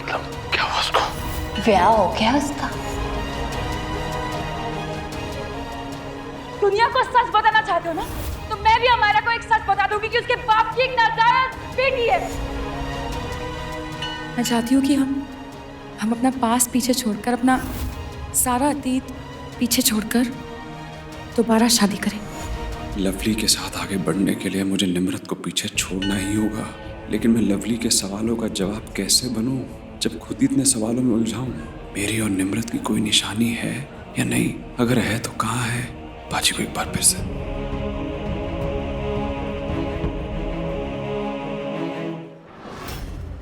मतलब क्या हुआ उसको? ब्याह हो गया उसका। दुनिया को सच बताना चाहते हो ना, तो मैं भी हमारा को एक सच बता दूंगी कि उसके बाप की एक नाजायज बेटी है। मैं चाहती हूँ कि हम अपना पास पीछे छोड़कर, अपना सारा अतीत पीछे छोड़कर दोबारा शादी करें। लवली के साथ आगे बढ़ने के लिए मुझे निम्रत को पीछे छोड़ना ही होगा, लेकिन मैं लवली के सवालों का जवाब कैसे बनूं जब खुद इतने सवालों में उलझाऊं? मेरी और निम्रत की कोई निशानी है या नहीं? अगर है तो कहाँ है? बाजी को एक बार फिर से।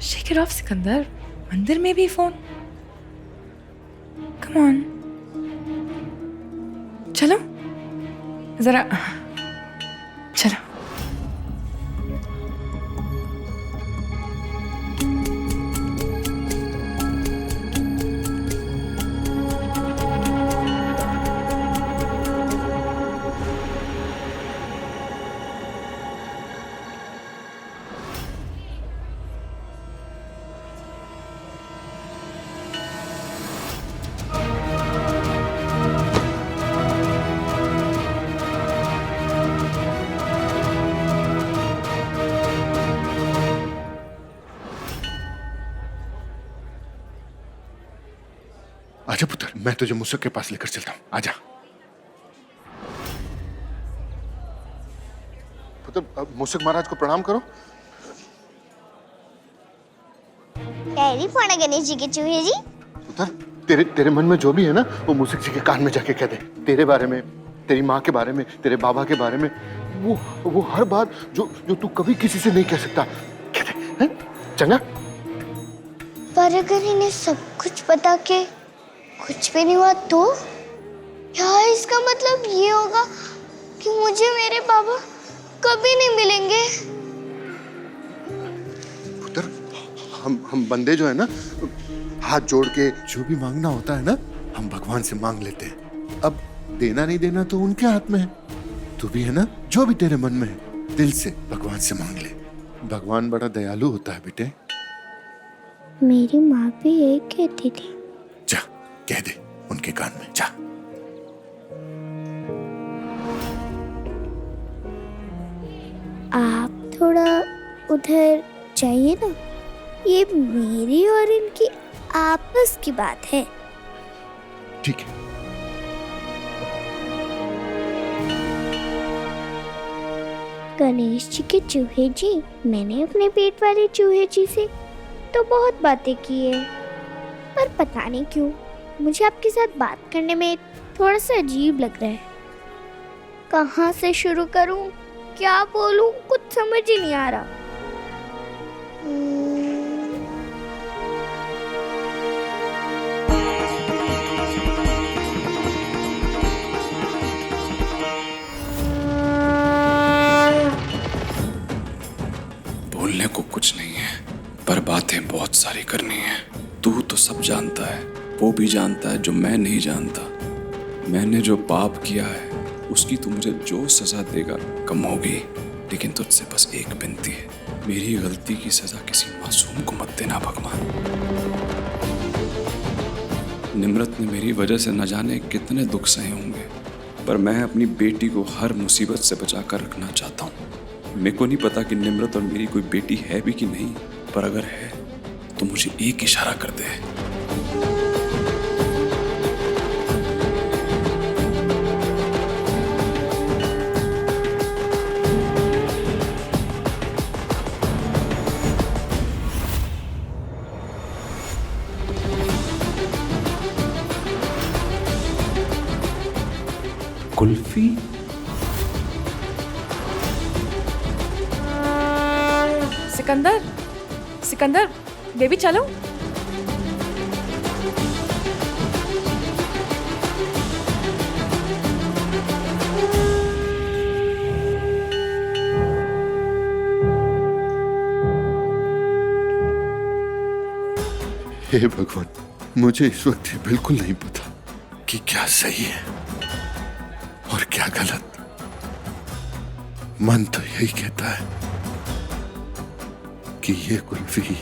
शेक इट ऑफ सिकंदर, मंदिर में भी फोन। कम ऑन, चलो जरा, चलो। आजा पुत्र, मैं तुझे मुसक के पास लेकर चलता हूँ। आजा पुत्र, मुसक महाराज को प्रणाम करो। पैरी पड़ा गणेश जी के चूहे जी। पुत्र, तेरे मन में जो भी है ना, वो मुसक जी के कान में जाके कह दे। तेरे बारे में, तेरी माँ के बारे में, तेरे बाबा के बारे में, वो हर बात जो तू कभी किसी से नहीं कह सकता, कह दे, हैं? चंगा? पर अगर इन्हें सब कुछ बता के कुछ भी नहीं हुआ तो क्या इसका मतलब ये होगा कि मुझे मेरे बाबा कभी नहीं मिलेंगे? पुत्र, हम बंदे जो है ना, हाथ जोड़ के जो भी मांगना होता है ना, हम भगवान से मांग लेते हैं। अब देना नहीं देना तो उनके हाथ में है। तू भी है ना, जो भी तेरे मन में है दिल से भगवान से मांग ले। भगवान बड़ा दयालु होता है बेटे। मेरी माँ भी यही कहती थी। जा कह दे उनके कान में, जा। आप थोड़ा उधर जाइए ना, ये मेरी और इनकी आपस की बात है। ठीक है। गणेश जी के चूहे जी, मैंने अपने पेट वाले चूहे जी से तो बहुत बातें की है, पर पता नहीं क्यों मुझे आपके साथ बात करने में थोड़ा सा अजीब लग रहा है। कहाँ से शुरू करूं, क्या बोलूं, कुछ समझ ही नहीं आ रहा। बोलने को कुछ नहीं है, पर बातें बहुत सारी करनी है। तू तो सब जानता है, वो भी जानता है जो मैं नहीं जानता। मैंने जो पाप किया है उसकी तू मुझे जो सजा देगा कम होगी, लेकिन तुझसे बस एक विनती है, मेरी गलती की सजा किसी मासूम को मत देना भगवान। निम्रत ने मेरी वजह से न जाने कितने दुख सहे होंगे, पर मैं अपनी बेटी को हर मुसीबत से बचा कर रखना चाहता हूँ। मेरे को नहीं पता कि निम्रत और मेरी कोई बेटी है भी कि नहीं, पर अगर है तो मुझे एक इशारा कर दे। कुल्फी? सिकंदर, सिकंदर बेबी चलो। हे भगवान, मुझे इस वक्त ये बिल्कुल नहीं पता कि क्या सही है और क्या गलत। मन तो यही कहता है कि ये कुल्फी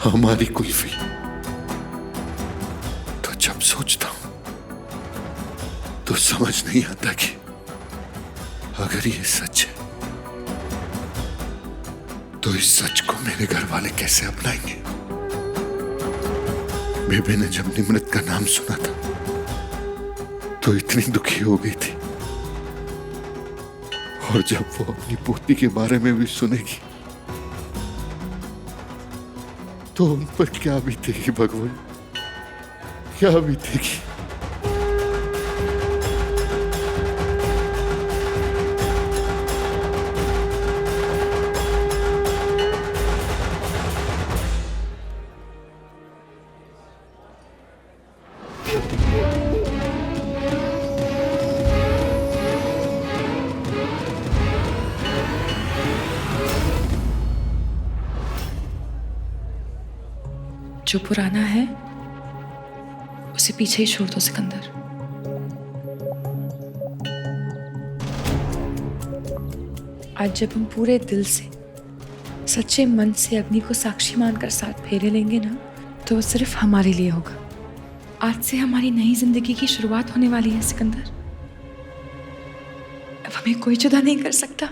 हमारी कुल्फी। तो जब सोचता हूं तो समझ नहीं आता कि अगर ये सच है तो इस सच को मेरे घर वाले कैसे अपनाएंगे। बेबे ने जब निमृत का नाम सुना था तो इतनी दुखी हो गई थी, और जब वो अपनी पोती के बारे में भी सुनेगी तो उन पर क्या बीतेगी भगवान, क्या बीतेगी। जो पुराना है उसे पीछे ही छोड़ दो सिकंदर। आज जब हम पूरे दिल से सच्चे मन से अग्नि को साक्षी मानकर साथ फेरे लेंगे ना, तो वो सिर्फ हमारे लिए होगा। आज से हमारी नई जिंदगी की शुरुआत होने वाली है सिकंदर। अब हमें कोई जुदा नहीं कर सकता,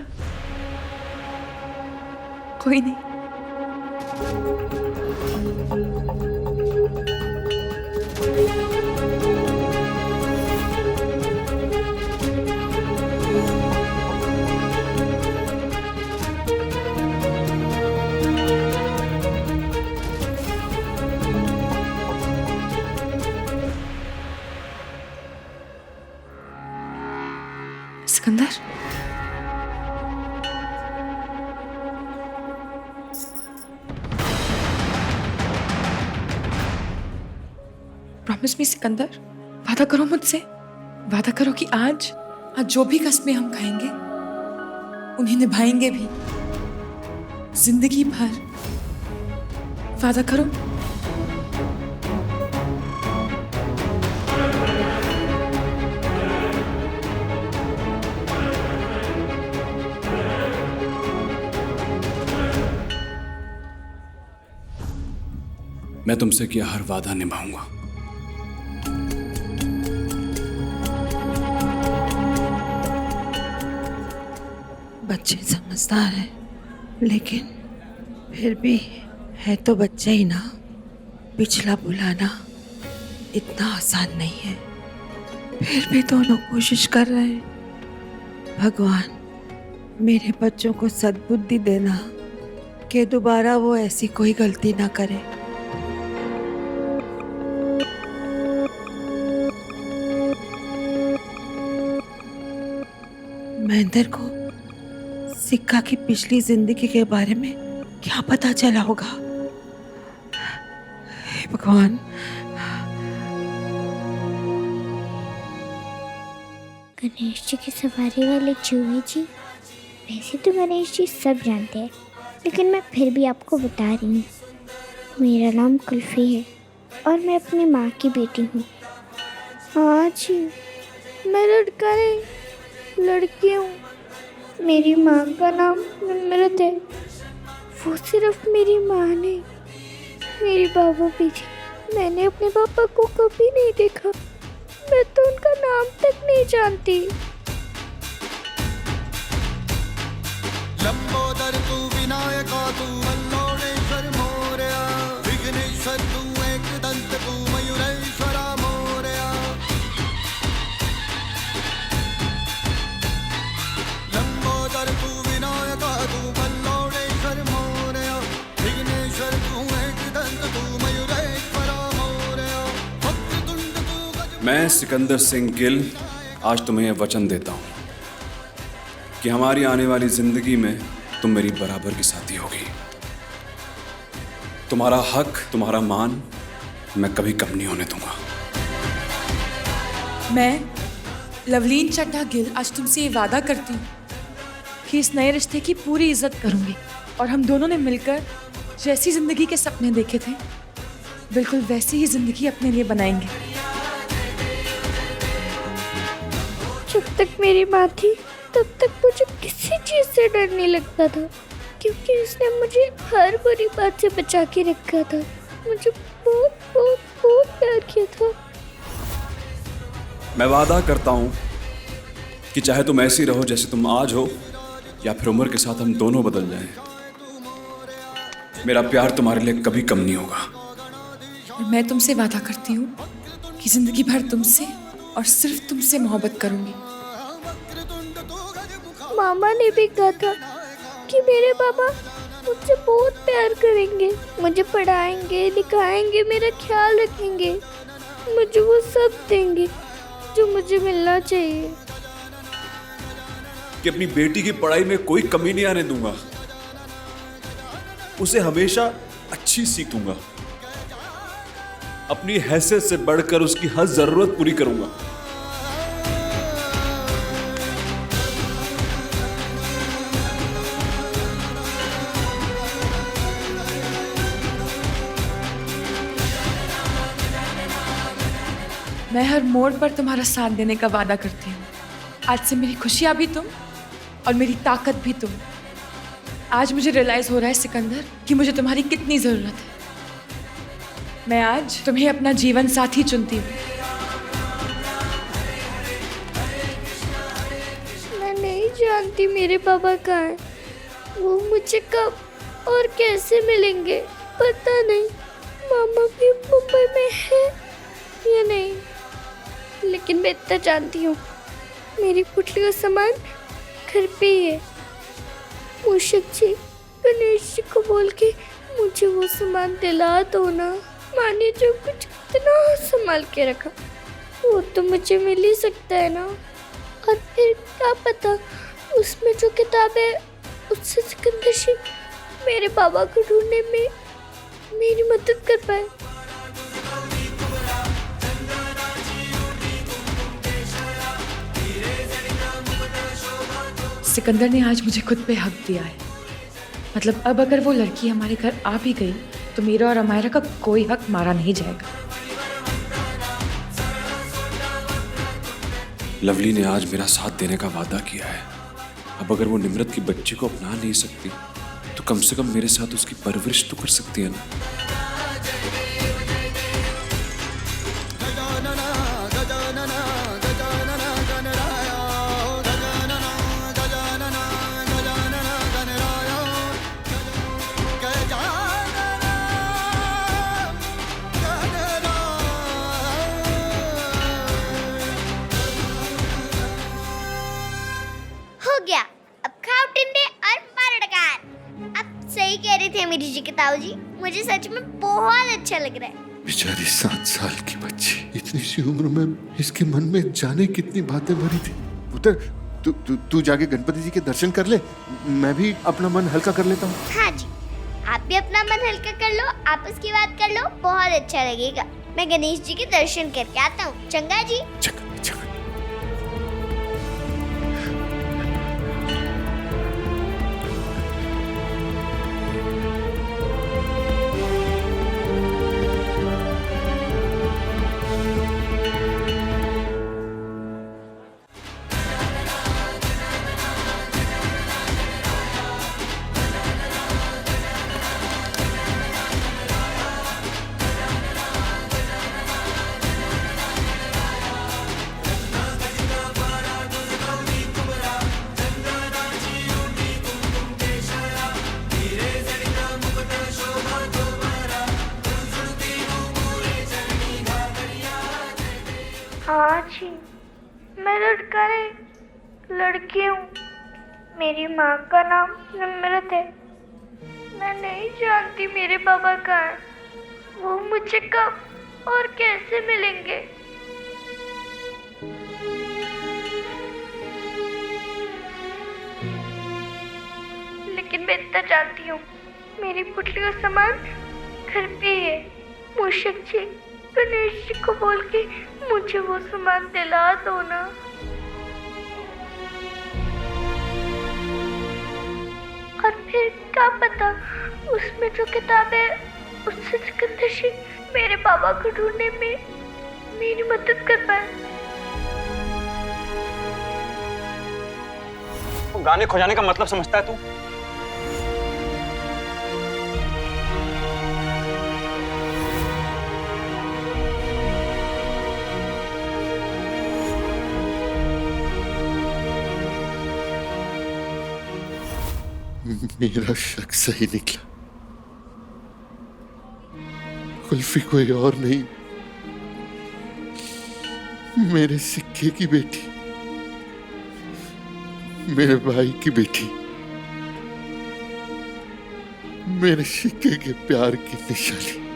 कोई नहीं। सिकंदर, प्रॉमिस मी सिकंदर, वादा करो मुझसे, वादा करो कि आज जो भी कस्में हम खाएंगे उन्हें निभाएंगे भी जिंदगी भर। वादा करो। मैं तुमसे किया हर वादा निभाऊंगा। बच्चे समझदार हैं, लेकिन फिर भी है तो बच्चे ही ना। पिछला भुलाना इतना आसान नहीं है। फिर भी दोनों कोशिश कर रहे हैं। भगवान, मेरे बच्चों को सद्बुद्धि देना कि दोबारा वो ऐसी कोई गलती ना करे। महेंद्र को सिक्का की पिछली जिंदगी के बारे में क्या पता चला होगा। हे भगवान। गणेश जी की सवारी वाले चूहे जी, वैसे तो गणेश जी सब जानते हैं, लेकिन मैं फिर भी आपको बता रही हूँ। मेरा नाम कुल्फी है और मैं अपनी माँ की बेटी हूँ। हाँ जी, मैं लड़का नहीं, लड़की हूँ। मेरी माँ का नाम निमृत है। वो सिर्फ मेरी माँ नहीं, मेरी बाबा भी थी। मैंने अपने पापा को कभी नहीं देखा, मैं तो उनका नाम तक नहीं जानती। लंबोदर तू विनायका तू मल्लोणेश्वर मोरया, विघ्नेश्वर तू एकदंत तू मयूरेश्वरा मोरया। लंबोदर तू विनायका तू मल्लोणेश्वर मोरया, विघ्नेश्वर तू एकदंत तू मयूरेश्वरा मोरया। वक्रतुंड तू गज। मैं सिकंदर सिंह गिल आज तुम्हें वचन देता हूं कि हमारी आने वाली जिंदगी में तुम मेरी बराबर की साथी होगी। तुम्हारा हक, तुम्हारा मान मैं कभी कम नहीं होने दूंगा। मैं लवलीन चड्ढा गिल आज तुमसे ये वादा करती हूँ कि इस नए रिश्ते की पूरी इज्जत करूंगी, और हम दोनों ने मिलकर जैसी जिंदगी के सपने देखे थे बिल्कुल वैसी ही जिंदगी अपने लिए बनाएंगे। जब तक मेरी माँ थी तब तक मुझे किसी चीज़ से डर नहीं लगता था, क्योंकि उसने मुझे हर बुरी बात से बचा के रखा था। मुझे बहुत बहुत बहुत प्यार किया था। मैं वादा करता हूं कि चाहे तुम ऐसी रहो जैसे तुम आज हो, या फिर उम्र के साथ हम दोनों बदल जाएं, मेरा प्यार तुम्हारे लिए कभी कम नहीं होगा। और मैं तुमसे वादा करती हूँ कि जिंदगी भर तुमसे और सिर्फ तुमसे मोहब्बत करूंगी। मामा ने भी कहा था कि मेरे पापा मुझसे बहुत प्यार करेंगे, मुझे पढ़ाएंगे, लिखाएंगे, मेरा ख्याल रखेंगे, मुझे वो सब देंगे जो मुझे मिलना चाहिए। कि अपनी बेटी की पढ़ाई में कोई कमी नहीं आने दूंगा, उसे हमेशा अच्छी सीख दूंगा, अपनी हैसियत से बढ़कर उसकी हर जरूरत पूरी करूंगा। मैं हर मोड़ पर तुम्हारा साथ देने का वादा करती हूँ। आज से मेरी खुशियाँ भी तुम और मेरी ताकत भी तुम। आज मुझे रियलाइज हो रहा है सिकंदर कि मुझे तुम्हारी कितनी ज़रूरत है। मैं आज तुम्हें अपना जीवन साथी चुनती हूँ। मैं नहीं जानती मेरे पापा कहाँ हैं। वो मुझे कब और कैसे मिलेंगे पता नहीं। मामा भी मुंबई में है या नहीं, लेकिन मैं इतना जानती हूँ मेरी पुतली का सामान घर पे ही है। मूषक जी, गणेश जी को बोल के मुझे वो सामान दिला दो ना। माने जो कुछ इतना संभाल के रखा वो तो मुझे मिल ही सकता है ना। और फिर क्या पता उसमें जो किताब है उससे सिकंदर जी मेरे बाबा को ढूंढने में मेरी मदद कर पाए। सिकंदर ने आज मुझे खुद पे हक दिया है। मतलब अब अगर वो लड़की हमारे घर आ भी गई तो मेरा और अमायरा का कोई हक मारा नहीं जाएगा। लवली ने आज मेरा साथ देने का वादा किया है। अब अगर वो निम्रत की बच्ची को अपना नहीं सकती तो कम से कम मेरे साथ उसकी परवरिश तो कर सकती है ना। हो गया, अब खाओ टिंडे और मारो डकार। अब सही कह रहे थे मेरी जी ताऊ जी, मुझे सच में बहुत अच्छा लग रहा है। बेचारी 7 साल की बच्ची, इतनी सी उम्र में इसके मन में जाने कितनी बातें भरी थी। पुत्र, तू जाके गणपति जी के दर्शन कर ले, मैं भी अपना मन हल्का कर लेता हूँ। हाँ जी, आप भी अपना मन हल्का कर लो, आपस की बात कर लो, बहुत अच्छा लगेगा। मैं गणेश जी के दर्शन करके आता हूँ। चंगा जी। चंगा। हाँ जी, मैं लड़का नहीं, लड़की हूँ। मेरी माँ का नाम निम्रत है। मैं नहीं जानती मेरे पापा कहाँ हैं। वो मुझे कब और कैसे मिलेंगे। लेकिन मैं इतना जानती हूँ मेरी पुतली का सामान घर पे ही है। मूषक जी, गणेश जी को बोल के मुझे वो सामान दिला दो ना। और फिर क्या पता उसमें जो किताब है उससे सिकंदर जी मेरे बाबा को ढूंढने में मेरी मदद कर पाए। गाने खो जाने का मतलब समझता है तू? मेरा शक सही निकला। कुल्फी कोई और नहीं, मेरे सिक्के की बेटी, मेरे भाई की बेटी, मेरे सिक्के के प्यार की निशानी।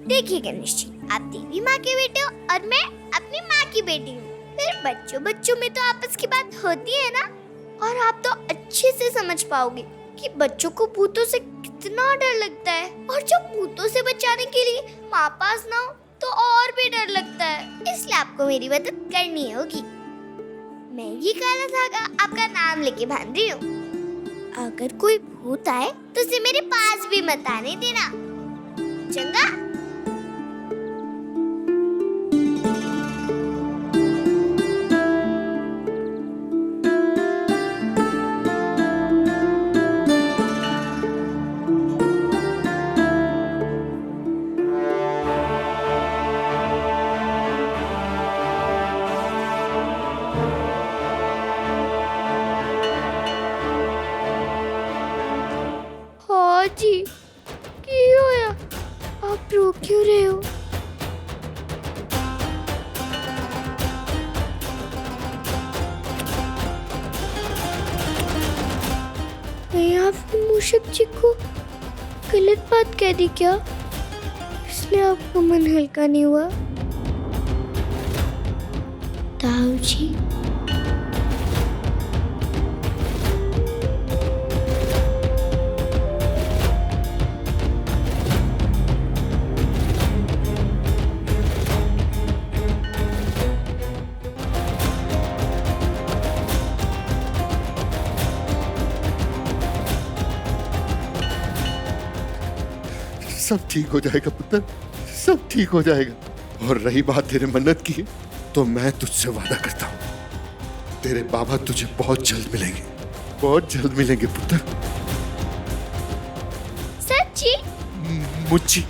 देखिए गणेश जी, आप देवी माँ के बेटे हो और मैं अपनी माँ की बेटी हूँ। फिर बच्चों बच्चों में तो आपस की बात होती है ना। और आप तो अच्छे से समझ पाओगे कि बच्चों को भूतों से कितना डर लगता है, और जब भूतों से बचाने के लिए माँ पास ना हो तो और भी डर लगता है। इसलिए आपको मेरी मदद करनी होगी। मैं ये काला धागा आपका नाम लेके बांध रही हूँ। अगर कोई भूत आए तो उसे मेरे पास भी मत आने देना, चंगा? हाँ जी, की होया? आप रो क्यों रहे हो? मैं आपने मूषक जी को गलत बात कह दी क्या? इसलिए आपका मन हल्का नहीं हुआ? ताऊ जी, सब ठीक हो जाएगा पुत्र, सब ठीक हो जाएगा। और रही बात तेरे मन्नत की, तो मैं तुझसे वादा करता हूँ, तेरे बाबा तुझे बहुत जल्द मिलेंगे, बहुत जल्द मिलेंगे पुत्र। सच्ची? मुझी।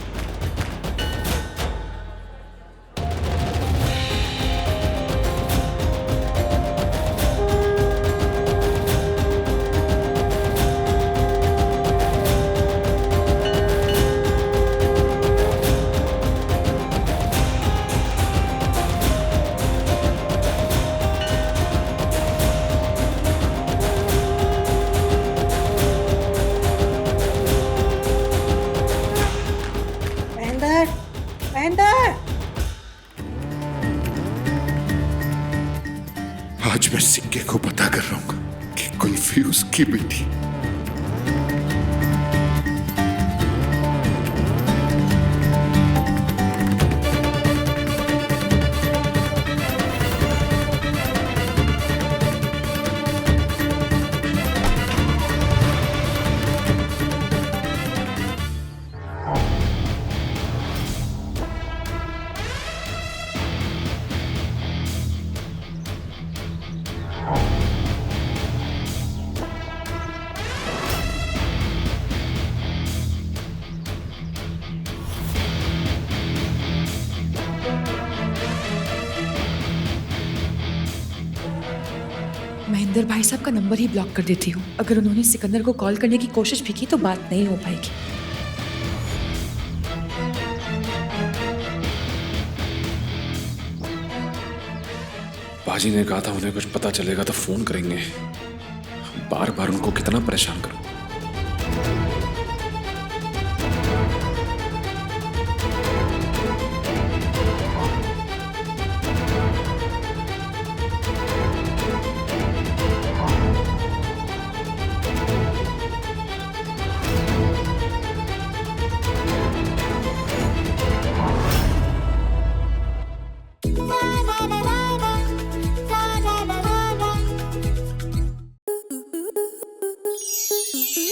आज मैं सिक्के को पता कर रहा हूँ कि कुल्फी उसकी बेटी। महेंद्र भाई साहब का नंबर ही ब्लॉक कर देती हूँ। अगर उन्होंने सिकंदर को कॉल करने की कोशिश भी की तो बात नहीं हो पाएगी। बाजी ने कहा था उन्हें कुछ पता चलेगा तो फोन करेंगे। बार बार उनको कितना परेशान करूं।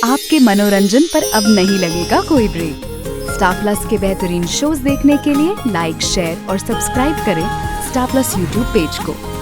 आपके मनोरंजन पर अब नहीं लगेगा कोई ब्रेक। स्टार प्लस के बेहतरीन शोज देखने के लिए लाइक, शेयर और सब्सक्राइब करें स्टार प्लस यूट्यूब पेज को।